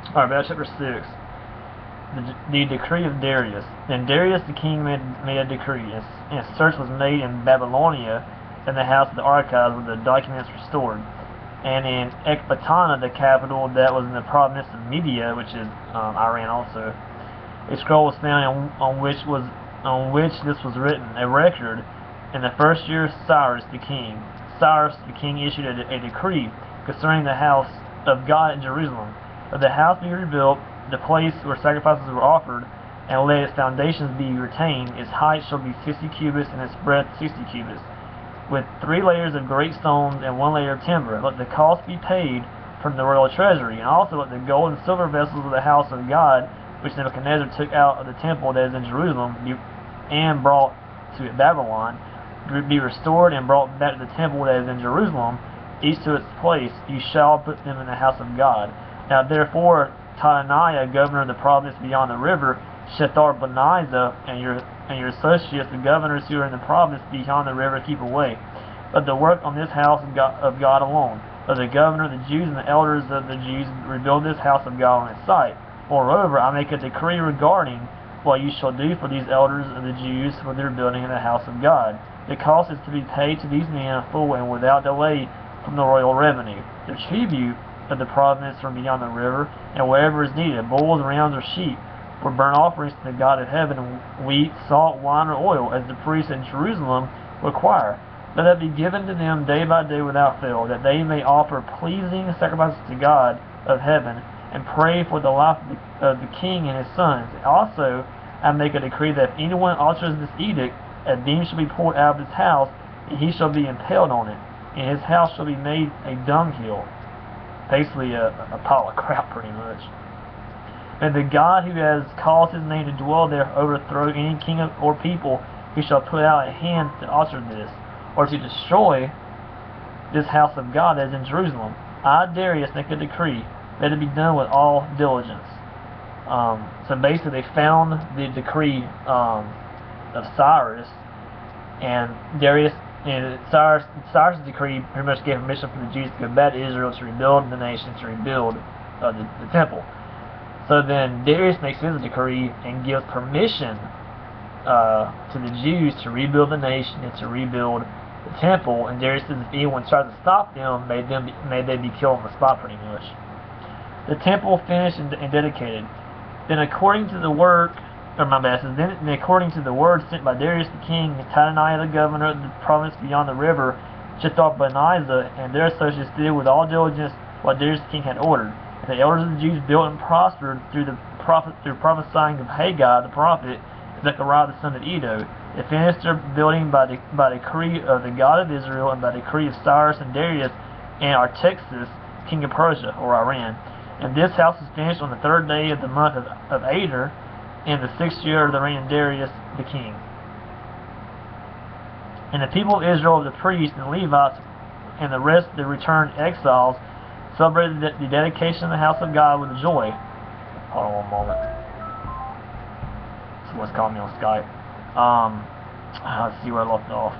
Alright, back to chapter 6. The decree of Darius. Then Darius the king made a decree, and a search was made in Babylonia in the house of the archives where the documents restored, and in Ecbatana, the capital that was in the province of Media, which is Iran also. A scroll was found on which this was written, a record, in the first year of Cyrus the king. Cyrus the king issued a decree concerning the house of God in Jerusalem, that the house be rebuilt, the place where sacrifices were offered, and let its foundations be retained. Its height shall be 60 cubits, and its breadth 60 cubits, with 3 layers of great stones and 1 layer of timber. Let the cost be paid from the royal treasury, and also let the gold and silver vessels of the house of God, which Nebuchadnezzar took out of the temple that is in Jerusalem, and brought to Babylon, be restored and brought back to the temple that is in Jerusalem, each to its place. You shall put them in the house of God. Now therefore Tadaniah, governor of the province beyond the river, Shethar-Bonizah, and your associates, the governors who are in the province beyond the river, keep away. Let the work on this house of God alone. Let the governor, the Jews, and the elders of the Jews rebuild this house of God on its site. Moreover, I make a decree regarding what you shall do for these elders of the Jews for their building in the house of God. The cost is to be paid to these men full and without delay from the royal revenue. The tribute of the province from beyond the river, and whatever is needed, bulls, rams, or sheep, for burnt offerings to the God of heaven, wheat, salt, wine, or oil, as the priests in Jerusalem require. Let that be given to them day by day without fail, that they may offer pleasing sacrifices to God of heaven, and pray for the life of the king and his sons. Also, I make a decree that if anyone alters this edict, a beam shall be poured out of his house, and he shall be impaled on it, and his house shall be made a dunghill. Basically a pile of crap, pretty much. And the God who has caused his name to dwell there overthrow any king or people who shall put out a hand to alter this, or to destroy this house of God that is in Jerusalem. I, Darius, make a decree, let it be done with all diligence. So basically they found the decree of Cyrus, and Darius, and Cyrus' decree pretty much gave permission for the Jews to go back to Israel to rebuild the nation, to rebuild the temple. So then Darius makes his decree and gives permission to the Jews to rebuild the nation and to rebuild the temple. And Darius says if anyone tries to stop them, may they be killed on the spot, pretty much. The temple finished and dedicated. Then according to the work, then according to the word sent by Darius the king, Tadaniah the governor of the province beyond the river, Shethar-Bonizah, and their associates did with all diligence what Darius the king had ordered. And the elders of the Jews built and prospered through prophesying of Haggai the prophet, Zechariah the son of Edo. They finished their building by decree of the God of Israel, and by decree of Cyrus and Darius and Artaxerxes, king of Persia, or Iran. And this house was finished on the 3rd day of the month of Adar, in the 6th year of the reign of Darius the king. And the people of Israel, the priests and Levites, and the rest of the returned exiles, celebrated the dedication of the house of God with joy. Hold on one moment. Someone's calling me on Skype. Let's see where I left off.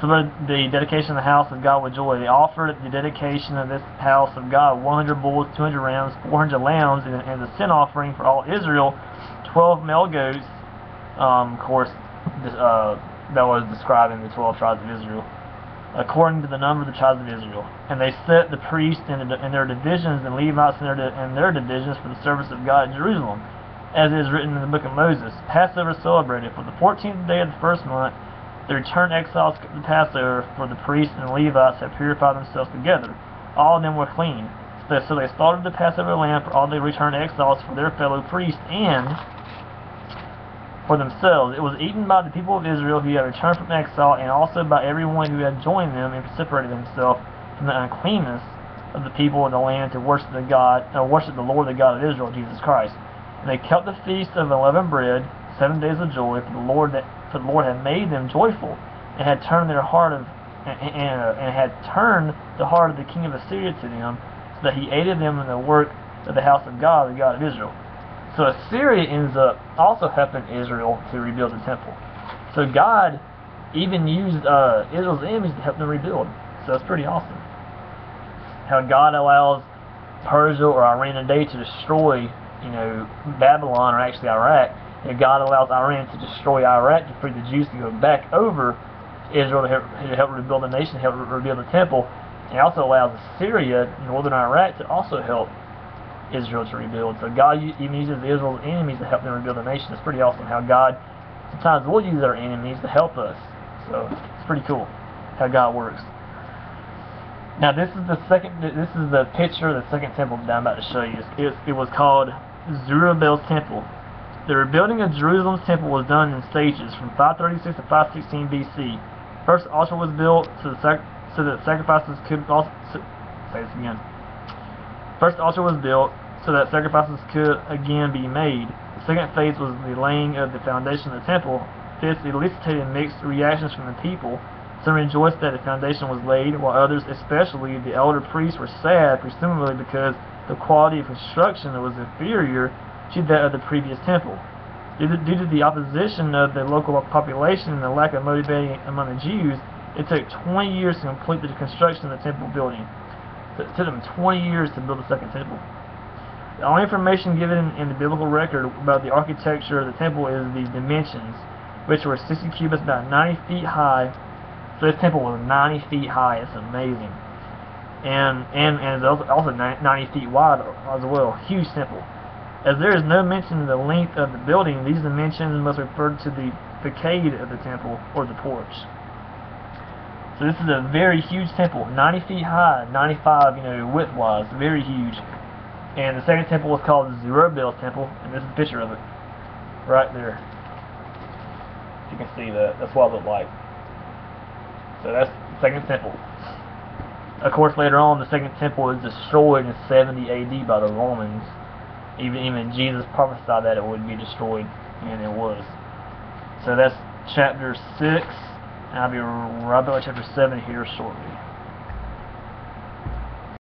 Celebrated the dedication of the house of God with joy. They offered the dedication of this house of God 100 bulls, 200 rams, 400 lambs, and the sin offering for all Israel, 12 male goats. Of course, that was describing the 12 tribes of Israel, according to the number of the tribes of Israel. And they set the priests in their divisions, and Levites in their divisions, for the service of God in Jerusalem, as is written in the book of Moses. Passover celebrated. For the 14th day of the 1st month, the returned exiles kept the Passover, for the priests and the Levites had purified themselves together. All of them were clean. So they slaughtered the Passover lamb for all the returned exiles, for their fellow priests, and for themselves. It was eaten by the people of Israel who had returned from exile, and also by everyone who had joined them and separated himself from the uncleanness of the people of the land to worship the Lord, the God of Israel, Jesus Christ. And they kept the feast of unleavened bread, 7 days of joy, for the Lord had made them joyful, and had turned the heart of the king of Assyria to them, so that he aided them in the work of the house of God, the God of Israel. So Assyria ends up also helping Israel to rebuild the temple. So God even used Israel's enemies to help them rebuild. So it's pretty awesome how God allows Persia or Iran today to destroy, Babylon or actually Iraq, God allows Iran to destroy Iraq to free the Jews to go back over Israel to help rebuild the nation, help rebuild the temple. And he also allows Syria, northern Iraq, to also help Israel to rebuild. So God even uses Israel's enemies to help them rebuild the nation. It's pretty awesome how God sometimes will use our enemies to help us. So it's pretty cool how God works. Now this is the picture of the second temple that I'm about to show you. It was called Zerubbabel's temple. The rebuilding of Jerusalem's temple was done in stages from 536 to 516 BC. First altar was built so that sacrifices could also say this again. First altar was built so that sacrifices could again be made. The second phase was the laying of the foundation of the temple. This elicited mixed reactions from the people. Some rejoiced that the foundation was laid, while others, especially the elder priests, were sad, presumably because the quality of construction was inferior to that of the previous temple. Due to the opposition of the local population and the lack of motivation among the Jews, it took 20 years to complete the construction of the temple building. So it took them 20 years to build the second temple. The only information given in the biblical record about the architecture of the temple is the dimensions, which were 60 cubits, about 90 feet high. So this temple was 90 feet high. It's amazing. And it's also 90 feet wide as well. Huge temple. As there is no mention of the length of the building, these dimensions must refer to the facade of the temple, or the porch. So this is a very huge temple, 90 feet high, 95, width-wise, very huge. And the second temple was called Zerubbabel's temple, and this is a picture of it, right there. You can see that. That's what it looked like. So that's the second temple. Of course, later on, the second temple was destroyed in 70 AD by the Romans. Even Jesus prophesied that it would be destroyed, and it was. So that's chapter 6, and I'll be right back to chapter 7 here shortly.